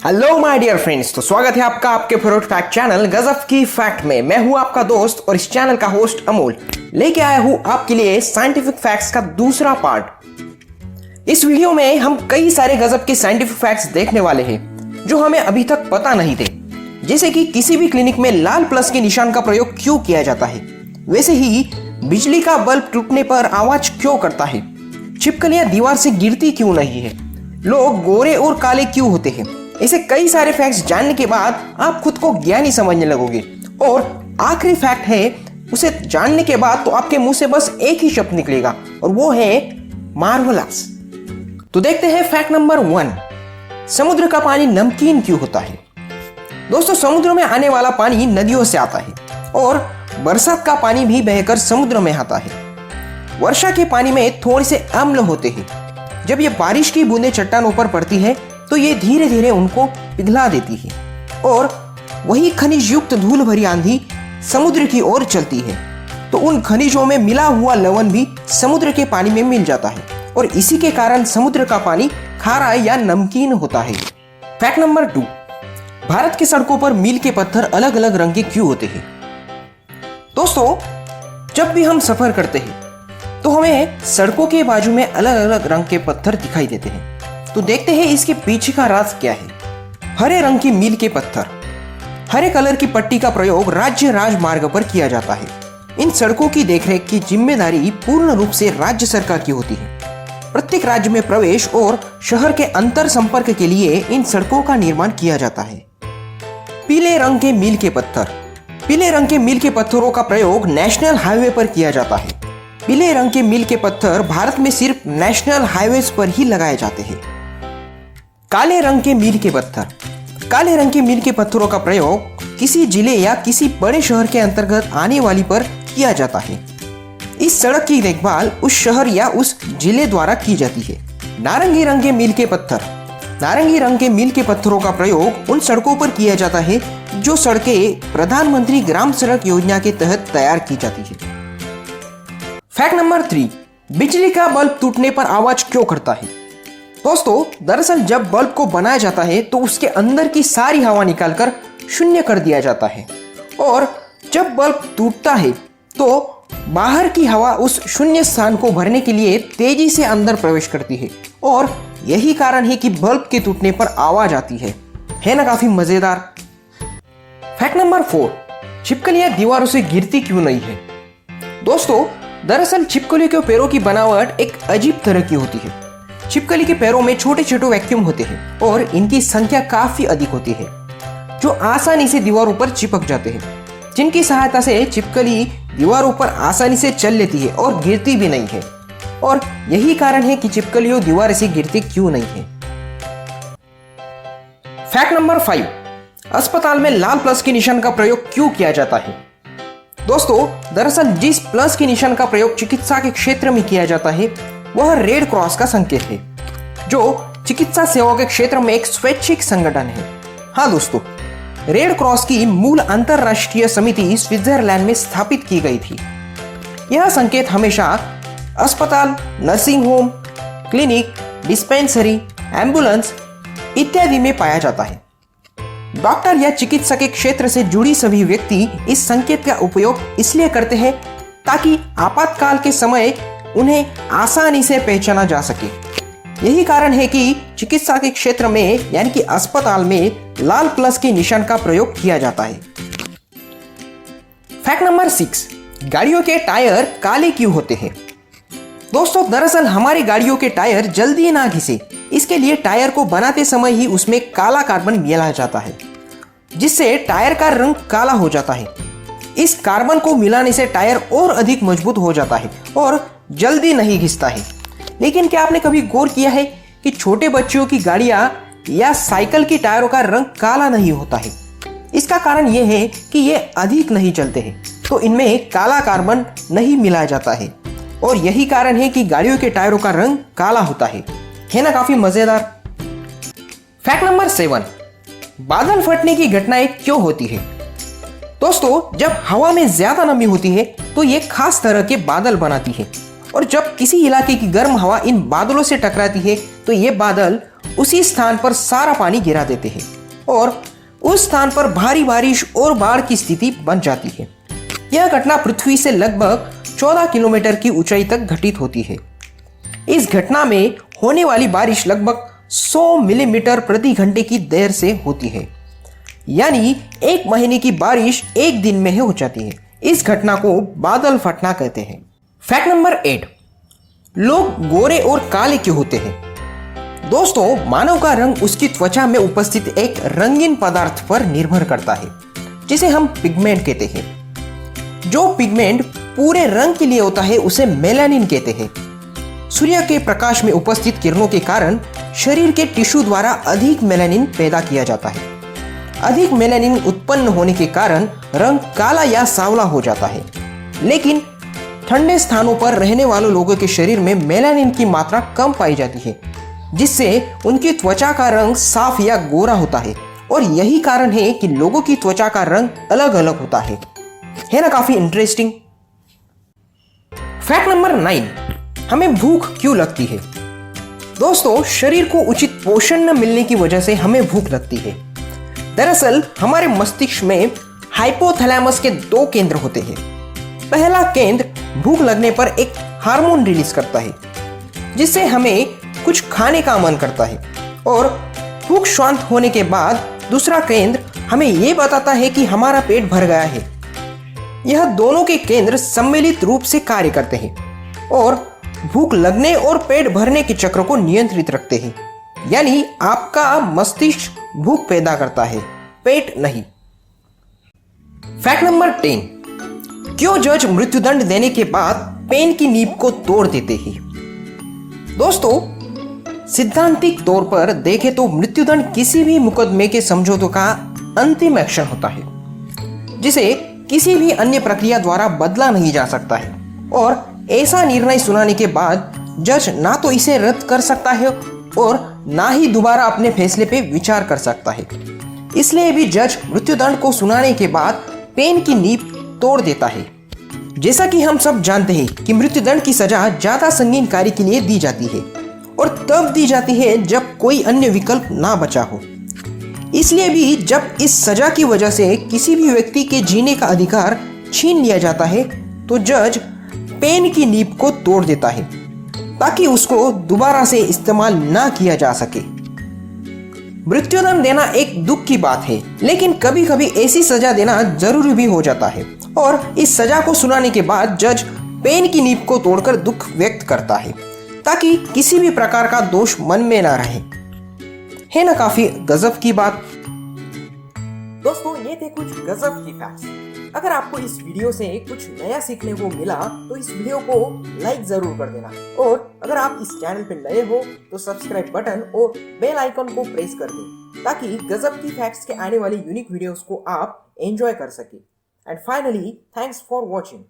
Hello my dear friends, तो स्वागत है आपका आपके फेवरेट फैक्ट चैनल गजब की फैक्ट में। मैं हूं आपका दोस्त और इस चैनल का होस्ट अमोल। लेके आया हूं आपके लिए साइंटिफिक फैक्ट्स का दूसरा पार्ट। इस वीडियो में हम कई सारे गजब के साइंटिफिक फैक्ट्स देखने वाले हैं जो हमें अभी तक पता नहीं थे। जैसे कि किसी भी क्लिनिक में लाल प्लस के निशान का प्रयोग क्यों किया जाता है, वैसे ही बिजली का बल्ब टूटने पर आवाज क्यों करता है, छिपकलियां दीवार से गिरती क्यों नहीं है, लोग गोरे और काले क्यों होते हैं। ऐसे कई सारे फैक्ट्स जानने के बाद आप खुद को ज्ञानी समझने लगोगे। और आखिरी फैक्ट है, उसे जानने के बाद तो आपके मुंह से बस एक ही शब्द निकलेगा और वो है मार्वलस। तो देखते हैं फैक्ट नंबर 1, समुद्र का पानी नमकीन क्यों होता है। दोस्तों, समुद्र में आने वाला पानी नदियों से आता है और बरसात का पानी भी बहकर समुद्र में आता है। वर्षा के पानी में थोड़े से अम्ल होते हैं। जब ये बारिश की बूंदें चट्टानों पर पड़ती है तो ये धीरे धीरे उनको पिघला देती है और वही खनिज युक्त धूल भरी आंधी समुद्र की ओर चलती है, तो उन खनिजों में मिला हुआ लवण भी समुद्र के पानी में मिल जाता है और इसी के कारण समुद्र का पानी खारा या नमकीन होता है। फैक्ट नंबर 2, भारत की सड़कों पर मील के पत्थर अलग अलग रंग के क्यों होते हैं। दोस्तों, जब भी हम सफर करते हैं तो हमें सड़कों के बाजू में अलग अलग रंग के पत्थर दिखाई देते हैं। तो देखते हैं इसके पीछे का राज क्या है। हरे रंग की मील के पत्थर, हरे कलर की पट्टी का प्रयोग राज्य राजमार्ग पर किया जाता है। इन सड़कों की देखरेख की जिम्मेदारी पूर्ण रूप से राज्य सरकार की होती है। प्रत्येक राज्य में प्रवेश और शहर के अंतर संपर्क के लिए इन सड़कों का निर्माण किया जाता है। पीले रंग के मील के पत्थर, पीले रंग के मील के पत्थरों का प्रयोग नेशनल हाईवे पर किया जाता है। पीले रंग के मील के पत्थर भारत में सिर्फ नेशनल हाईवेज पर ही लगाए जाते हैं। काले रंग के मील के पत्थर, काले रंग के मील के पत्थरों का प्रयोग किसी जिले या किसी बड़े शहर के अंतर्गत आने वाली पर किया जाता है। इस सड़क की देखभाल उस शहर या उस जिले द्वारा की जाती है। नारंगी रंग के मील के पत्थर, नारंगी रंग के मील के पत्थरों का प्रयोग उन सड़कों पर किया जाता है जो सड़कें प्रधानमंत्री ग्राम सड़क योजना के तहत तैयार की जाती है। फैक्ट नंबर 3, बिजली का बल्ब टूटने पर आवाज क्यों करता है। दोस्तों, दरअसल जब बल्ब को बनाया जाता है तो उसके अंदर की सारी हवा निकालकर शून्य कर दिया जाता है और जब बल्ब टूटता है तो बाहर की हवा उस शून्य स्थान को भरने के लिए तेजी से अंदर प्रवेश करती है और यही कारण है कि बल्ब के टूटने पर आवाज आती है ना काफी मजेदार। फैक्ट नंबर 4, छिपकलियां दीवारों से गिरती क्यों नहीं है। दोस्तों, दरअसल छिपकलियों के पैरों की बनावट एक अजीब तरह की होती है। छिपकली के पैरों में छोटे छोटे वैक्यूम होते हैं और इनकी संख्या काफी अधिक होती है जो आसानी से दीवारों पर चिपक जाते हैं, जिनकी सहायता से छिपकली दीवारों पर आसानी से चल लेती है और गिरती भी नहीं है। और यही कारण है कि छिपकलियों दीवार से गिरती क्यों नहीं है। फैक्ट नंबर 5, अस्पताल में लाल प्लस के निशान का प्रयोग क्यों किया जाता है। दोस्तों, दरअसल जिस प्लस के निशान का प्रयोग चिकित्सा के क्षेत्र में किया जाता है वह रेड क्रॉस का संकेत है, जो चिकित्सा सेवाओं के क्षेत्र में एक स्वैच्छिक संगठन है। हाँ दोस्तों, रेड क्रॉस की मूल अंतरराष्ट्रीय समिति स्विट्जरलैंड में स्थापित की गई थी। यह संकेत हमेशा अस्पताल, nursing home, clinic, dispensary, ambulance इत्यादि में पाया जाता है। डॉक्टर या चिकित्सा के क्षेत्र से जुड़ी सभी व्यक्ति इस संकेत का उपयोग इसलिए करते हैं ताकि आपातकाल के समय उन्हें आसानी से पहचाना जा सके। यही कारण है कि चिकित्सा के क्षेत्र में यानी कि अस्पताल में लाल प्लस के निशान का प्रयोग किया जाता है। फैक्ट नंबर 6, गाड़ियों के टायर काले क्यों होते हैं। दोस्तों, दरअसल हमारी गाड़ियों के टायर जल्दी ना घिसे, इसके लिए टायर को बनाते समय ही उसमें काला कार्बन मिलाया जाता है, जिससे टायर का रंग काला हो जाता है। इस कार्बन को मिलाने से टायर और अधिक मजबूत हो जाता है और जल्दी नहीं घिसता है। लेकिन क्या आपने कभी गौर किया है कि छोटे बच्चों की गाड़ियां या साइकिल की टायरों का रंग काला नहीं होता है। इसका कारण यह है कि ये अधिक नहीं चलते हैं, तो इनमें काला कार्बन नहीं मिलाया जाता है और यही कारण है कि गाड़ियों के टायरों का रंग काला होता है ना काफी मजेदार। फैक्ट नंबर 7, बादल फटने की घटनाएं क्यों होती है। दोस्तों, जब हवा में ज्यादा नमी होती है तो ये खास तरह के बादल बनाती है और जब किसी इलाके की गर्म हवा इन बादलों से टकराती है तो ये बादल उसी स्थान पर सारा पानी गिरा देते हैं और उस स्थान पर भारी बारिश और बाढ़ की स्थिति बन जाती है। यह घटना पृथ्वी से लगभग 14 किलोमीटर की ऊंचाई तक घटित होती है। इस घटना में होने वाली बारिश लगभग 100 मिलीमीटर प्रति घंटे की देर से होती है, यानी एक महीने की बारिश एक दिन में हो जाती है। इस घटना को बादल फटना कहते हैं। फैक्ट नंबर 8, लोग गोरे और काले क्यों होते हैं? दोस्तों, मानव का रंग उसकी त्वचा में उपस्थित एक रंगीन पदार्थ पर निर्भर करता है, जिसे हम पिगमेंट कहते हैं। जो पिगमेंट पूरे रंग के लिए होता है उसे मेलानिन कहते हैं। सूर्य के प्रकाश में उपस्थित किरणों के कारण शरीर के टिश्यू द्वारा अधिक मेलानिन पैदा किया जाता है। अधिक मेलानिन उत्पन्न होने के कारण रंग काला या सांवला हो जाता है। लेकिन ठंडे स्थानों पर रहने वाले लोगों के शरीर में मेलानिन की मात्रा कम पाई जाती है, जिससे उनकी त्वचा का रंग साफ या गोरा होता है। और यही कारण है कि लोगों की त्वचा का रंग अलग अलग होता है ना? काफी इंटरेस्टिंग। फैक्ट नंबर 9, हमें भूख क्यों लगती है? दोस्तों, शरीर को उचित पोषण न मिलने की वजह से हमें भूख लगती है। दरअसल हमारे मस्तिष्क में हाइपोथैलेमस के 2 केंद्र होते हैं। पहला केंद्र भूख लगने पर एक हार्मोन रिलीज करता है, जिससे हमें कुछ खाने का मन करता है। और भूख शांत होने के बाद दूसरा केंद्र हमें यह बताता है कि हमारा पेट भर गया है। यह दोनों के केंद्र सम्मिलित रूप से कार्य करते हैं और भूख लगने और पेट भरने के चक्र को नियंत्रित रखते हैं। यानी आपका मस्तिष्क भूख पैदा करता है, पेट नहीं। फैक्ट नंबर 10, क्यों जज मृत्युदंड देने के बाद पेन की नींव को तोड़ देते हैं? दोस्तों, सिद्धांतिक तौर पर देखें तो मृत्युदंड किसी भी मुकदमे के समझौते का अंतिम एक्शन होता है, जिसे किसी भी अन्य प्रक्रिया द्वारा बदला नहीं जा सकता है। और ऐसा निर्णय सुनाने के बाद जज ना तो इसे रद्द कर सकता है और ना ही दोबारा अपने फैसले पे विचार कर सकता है। इसलिए भी जज मृत्युदंड को सुनाने के बाद पेन की नींव तोड़ देता है। जैसा कि हम सब जानते हैं कि मृत्युदंड की सजा ज्यादा संगीन कार्य के लिए दी जाती है और तब दी जाती है जब कोई अन्य विकल्प ना बचा हो। इसलिए भी जब इस सजा की वजह से किसी भी व्यक्ति के जीने का अधिकार छीन लिया जाता है तो जज पेन की नींव को तोड़ देता है, ताकि उसको दोबारा से इस्तेमाल ना किया जा सके। मृत्युदंड देना एक दुख की बात है, लेकिन कभी कभी ऐसी सजा देना जरूरी भी हो जाता है। और इस सजा को सुनाने के बाद जज पेन की नींव को तोड़कर दुख व्यक्त करता है, ताकि किसी भी प्रकार का दोष मन में ना रहे। है ना काफी गजब की बात? दोस्तों, ये थे कुछ गजब की फैक्ट्स। अगर आपको इस वीडियो से कुछ नया सीखने को मिला तो इस वीडियो को लाइक जरूर कर देना। और अगर आप इस चैनल पे नए हो तो सब्सक्राइब बटन और बेल आइकन को प्रेस कर दें, ताकि गजब की फैक्ट्स के आने वाली यूनिक वीडियोस को आप एंजॉय कर सके। And finally, thanks for watching.